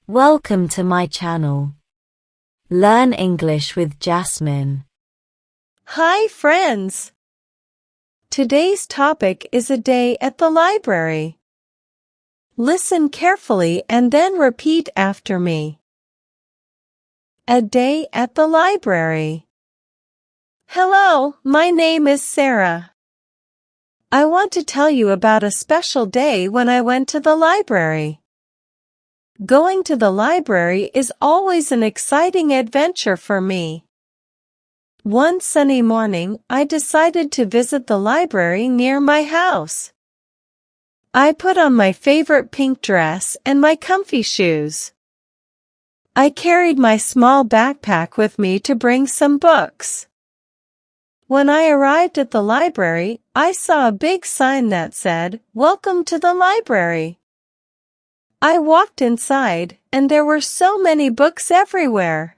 Welcome to my channel. Learn English with Jasmine. Hi friends! Today's topic is a day at the library. Listen carefully and then repeat after me. A day at the library. Hello, my name is Sarah. I want to tell you about a special day when I went to the library. Going to the library is always an exciting adventure for me. One sunny morning, I decided to visit the library near my house. I put on my favorite pink dress and my comfy shoes. I carried my small backpack with me to bring some books. When I arrived at the library, I saw a big sign that said, "Welcome to the library." I walked inside, and there were so many books everywhere.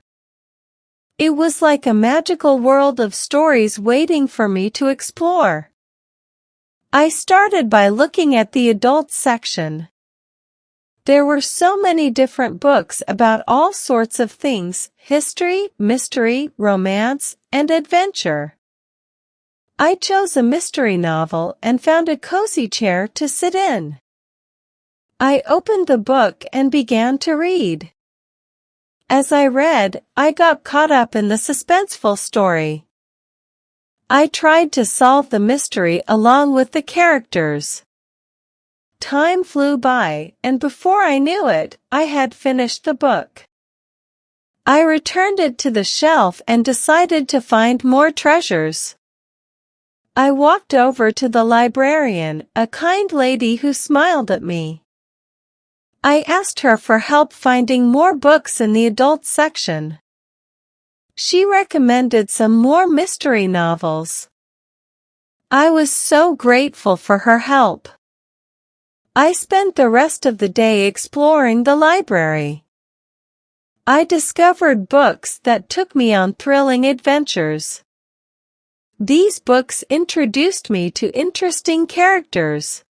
It was like a magical world of stories waiting for me to explore. I started by looking at the adult section. There were so many different books about all sorts of things: history, mystery, romance, and adventure. I chose a mystery novel and found a cozy chair to sit in. I opened the book and began to read. As I read, I got caught up in the suspenseful story. I tried to solve the mystery along with the characters. Time flew by, and before I knew it, I had finished the book. I returned it to the shelf and decided to find more treasures. I walked over to the librarian, a kind lady who smiled at me. I asked her for help finding more books in the adult section. She recommended some more mystery novels. I was so grateful for her help. I spent the rest of the day exploring the library. I discovered books that took me on thrilling adventures. These books introduced me to interesting characters.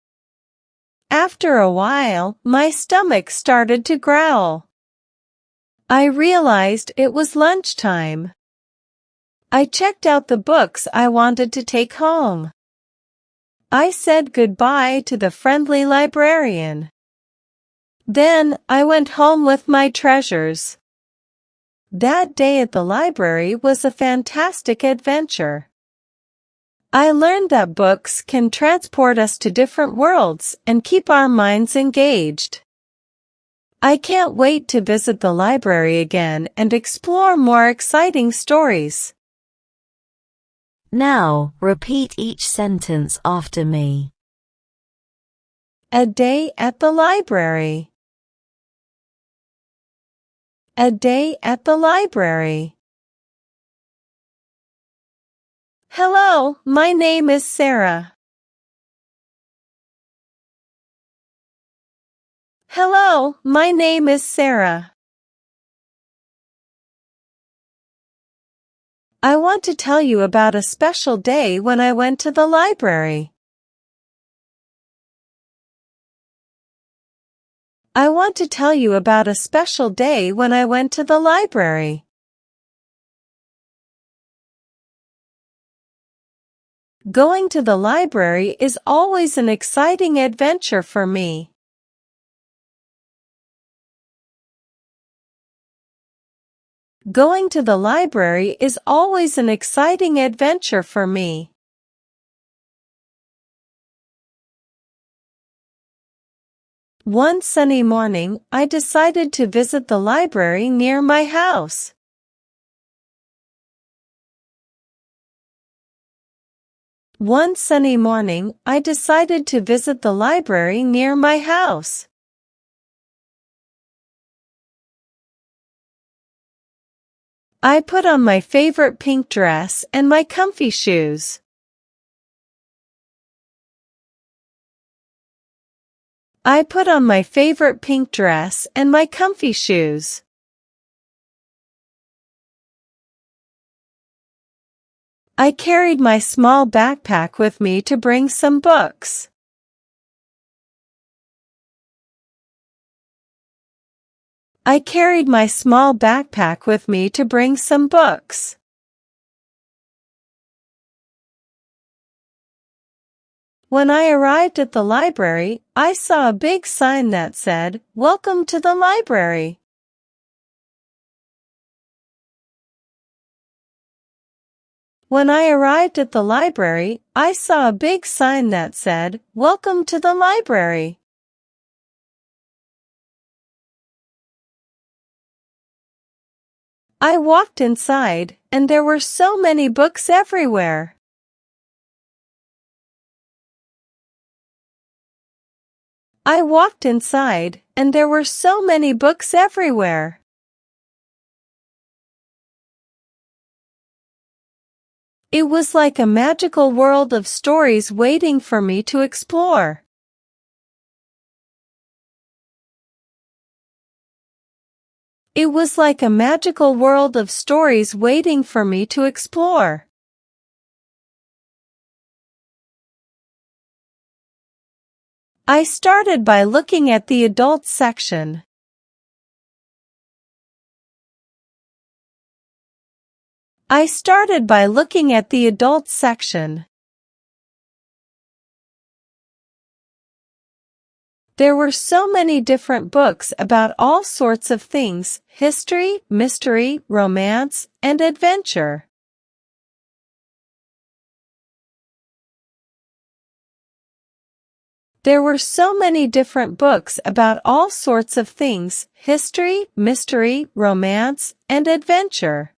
After a while, my stomach started to growl. I realized it was lunchtime. I checked out the books I wanted to take home. I said goodbye to the friendly librarian. Then, I went home with my treasures. That day at the library was a fantastic adventure. I learned that books can transport us to different worlds and keep our minds engaged. I can't wait to visit the library again and explore more exciting stories. Now, repeat each sentence after me. A day at the library. A day at the library. Hello, my name is Sarah. Hello, my name is Sarah. I want to tell you about a special day when I went to the library. I want to tell you about a special day when I went to the library. Going to the library is always an exciting adventure for me. Going to the library is always an exciting adventure for me. One sunny morning, I decided to visit the library near my house. One sunny morning, I decided to visit the library near my house. I put on my favorite pink dress and my comfy shoes. I put on my favorite pink dress and my comfy shoes. I carried my small backpack with me to bring some books. I carried my small backpack with me to bring some books. When I arrived at the library, I saw a big sign that said, "Welcome to the library." When I arrived at the library, I saw a big sign that said, "Welcome to the library." I walked inside, and there were so many books everywhere. I walked inside, and there were so many books everywhere. It was like a magical world of stories waiting for me to explore. It was like a magical world of stories waiting for me to explore. I started by looking at the adult section. I started by looking at the adult section. There were so many different books about all sorts of things: history, mystery, romance, and adventure. There were so many different books about all sorts of things: history, mystery, romance, and adventure.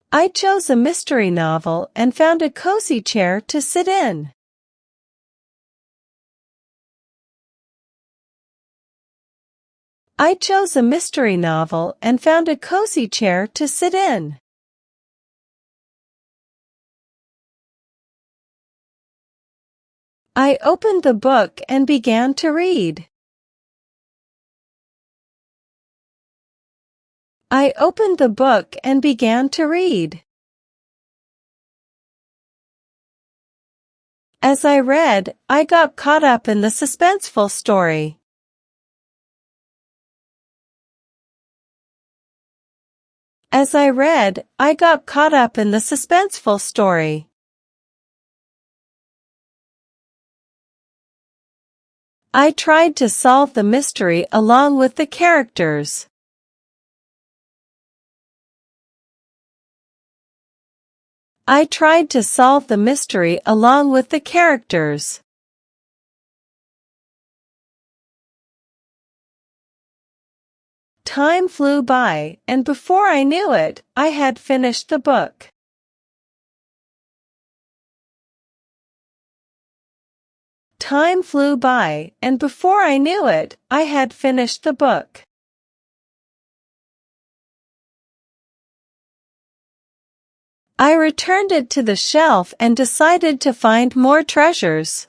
I chose a mystery novel and found a cozy chair to sit in. I chose a mystery novel and found a cozy chair to sit in. I opened the book and began to read. I opened the book and began to read. As I read, I got caught up in the suspenseful story. As I read, I got caught up in the suspenseful story. I tried to solve the mystery along with the characters. I tried to solve the mystery along with the characters. Time flew by, and before I knew it, I had finished the book. Time flew by, and before I knew it, I had finished the book. I returned it to the shelf and decided to find more treasures.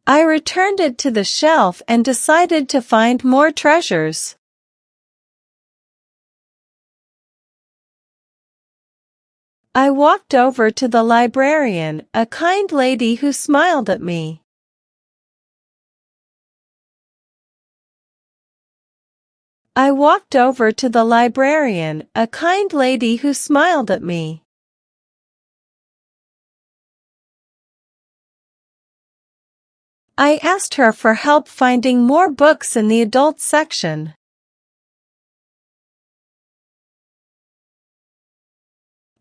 I returned it to the shelf and decided to find more treasures. I walked over to the librarian, a kind lady who smiled at me. I walked over to the librarian, a kind lady who smiled at me. I asked her for help finding more books in the adult section.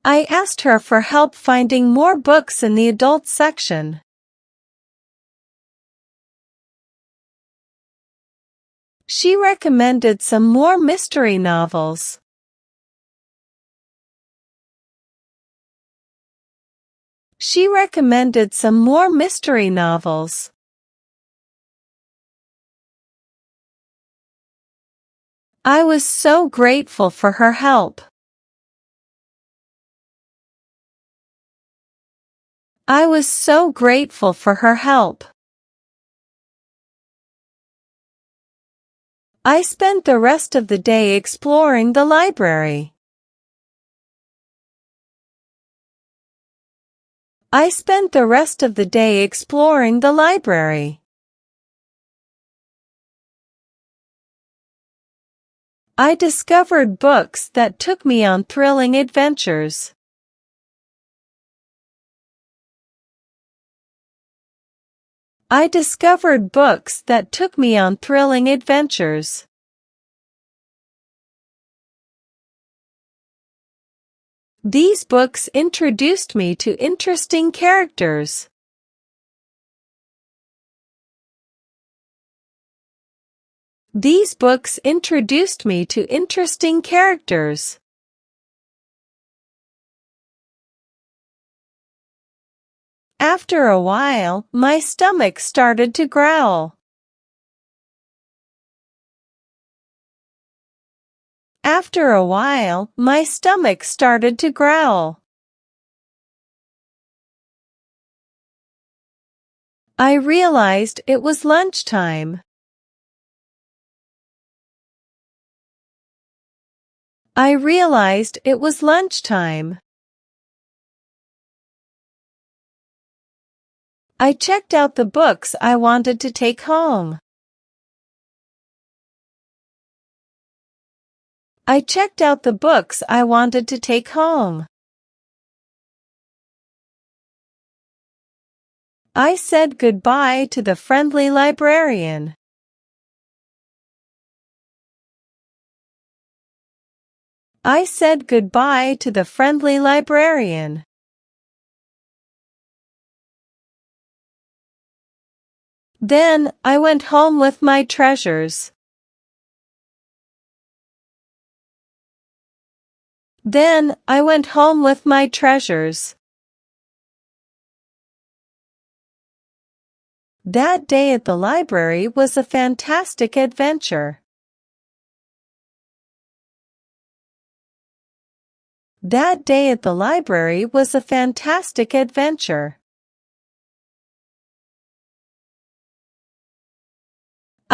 I asked her for help finding more books in the adult section. She recommended some more mystery novels. She recommended some more mystery novels. I was so grateful for her help. I was so grateful for her help. I spent the rest of the day exploring the library. I spent the rest of the day exploring the library. I discovered books that took me on thrilling adventures. I discovered books that took me on thrilling adventures. These books introduced me to interesting characters. These books introduced me to interesting characters. After a while, my stomach started to growl. After a while, my stomach started to growl. I realized it was lunchtime. I realized it was lunchtime. I checked out the books I wanted to take home. I checked out the books I wanted to take home. I said goodbye to the friendly librarian. I said goodbye to the friendly librarian. Then I went home with my treasures. Then I went home with my treasures. That day at the library was a fantastic adventure. That day at the library was a fantastic adventure.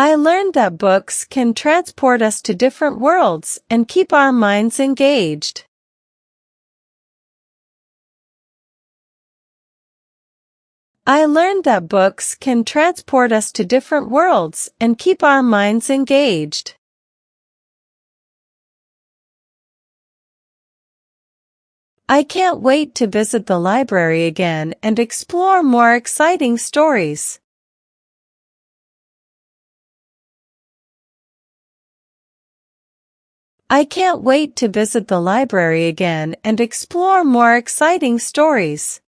I learned that books can transport us to different worlds and keep our minds engaged. I learned that books can transport us to different worlds and keep our minds engaged. I can't wait to visit the library again and explore more exciting stories. I can't wait to visit the library again and explore more exciting stories.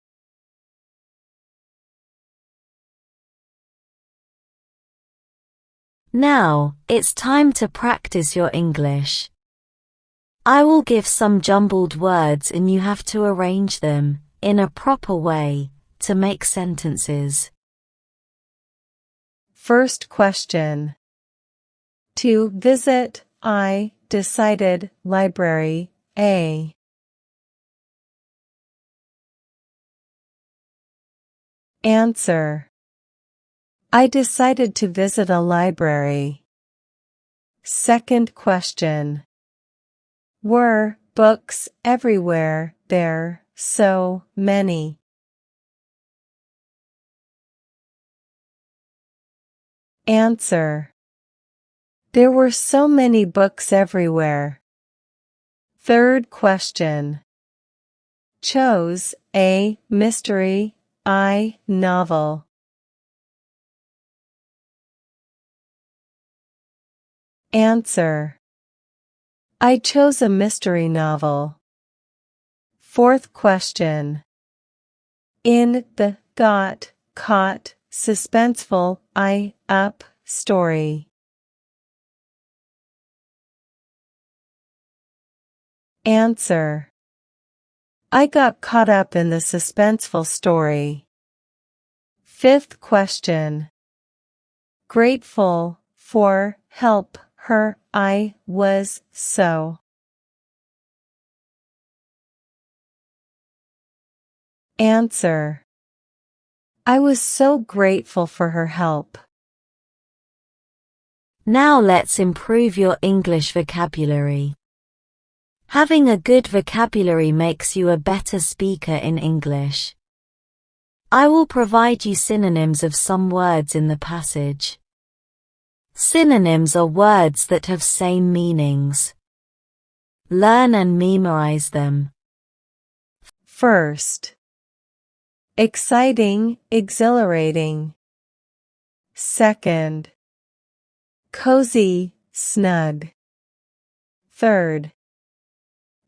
Now, it's time to practice your English. I will give some jumbled words and you have to arrange them, in a proper way, to make sentences. First question. To visit, I decided, library, A. Answer. I decided to visit a library. Second question. Were books everywhere there, so many? Answer. There were so many books everywhere. Third question. Chose a mystery, I novel. Answer. I chose a mystery novel. Fourth question. In the got caught suspenseful I up story. Answer. I got caught up in the suspenseful story. Fifth question. Grateful for help her I was so. Answer. I was so grateful for her help. Now let's improve your English vocabulary. Having a good vocabulary makes you a better speaker in English. I will provide you synonyms of some words in the passage. Synonyms are words that have same meanings. Learn and memorize them. First. Exciting, exhilarating. Second. Cozy, snug. Third.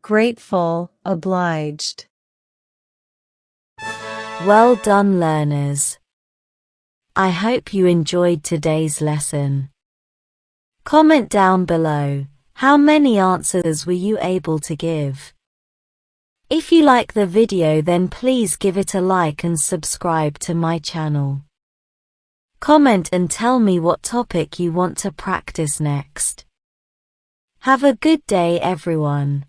Grateful, obliged. Well done, learners. I hope you enjoyed today's lesson. Comment down below, how many answers were you able to give? If you like the video, then please give it a like and subscribe to my channel. Comment and tell me what topic you want to practice next. Have a good day, everyone.